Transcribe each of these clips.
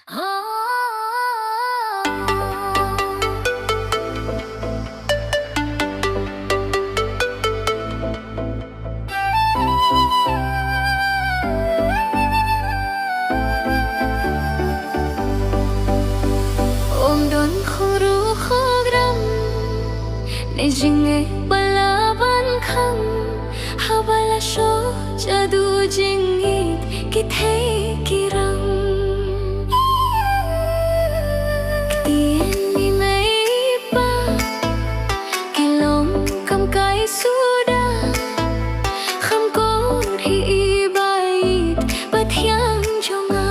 Ymdon Khohruh Khohram Nejinge balaban khang Habala sho jadu jingit kithe kirang Ktien ni mai pa Kilong kam kai suda Kham kor hi ibait Bathyang jonga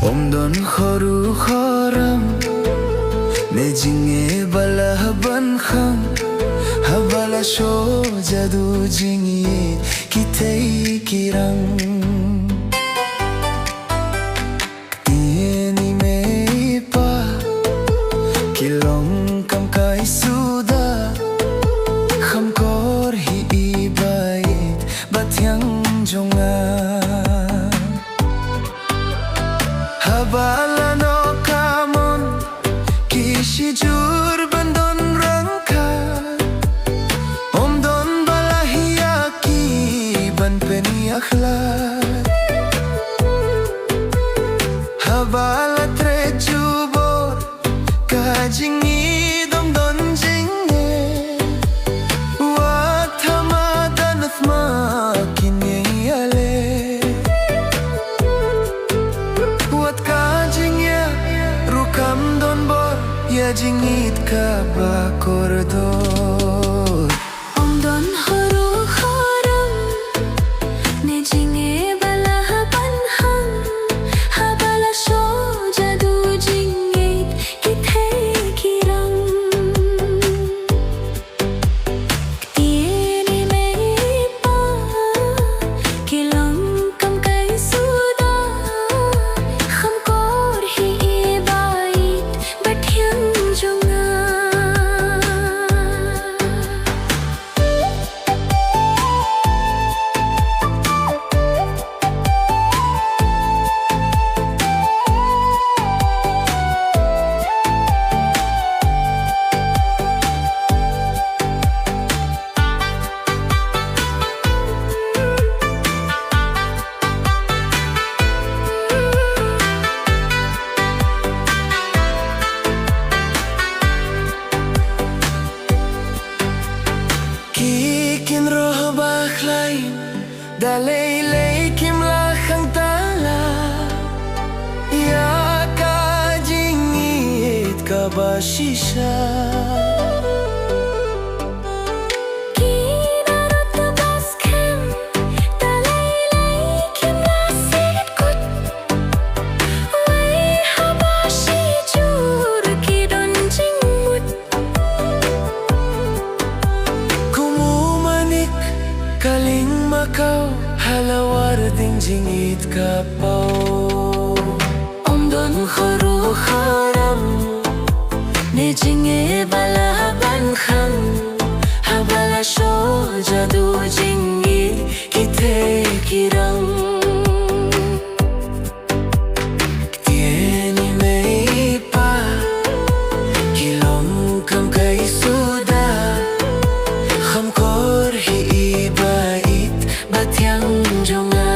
Ymdon Khohruh Khohram Nejinge balaban khang Habala sho jadu jingi kitei kirang Tieni mei pa Kilong kam kai suda Kham kor hi ibait Bathyang jonga habala no kamon kishi jur bandon rangka Ymdon balahia ki ban peni akhlak habala tre jubor kajingi dom don jinge wat hamadan thma kini ale wat kajingya rukam don bor ya jingit ka ba koridor Ymdon Khohruh Khohram ne jinge bala banhang habala sho jadu jinge kithe kirang tieni mei pa kilang kam kai suda kham kor hi bait bathyang junga Kikin roh bakhlain dalay lay kim lakhang tala ya ka jingit ka bashisha Kinarot baskem dalay kim nasit kut wai habashi jur kidon jingmut kumumanik kaling makaw halawar ding jingit ka pau Ymdon Khohruh Khohram ne jinge bala banhang habala sho jadu jingit kithe kirang tieni mei pa kilom kam kai suda kham kor hi bait bathyang junga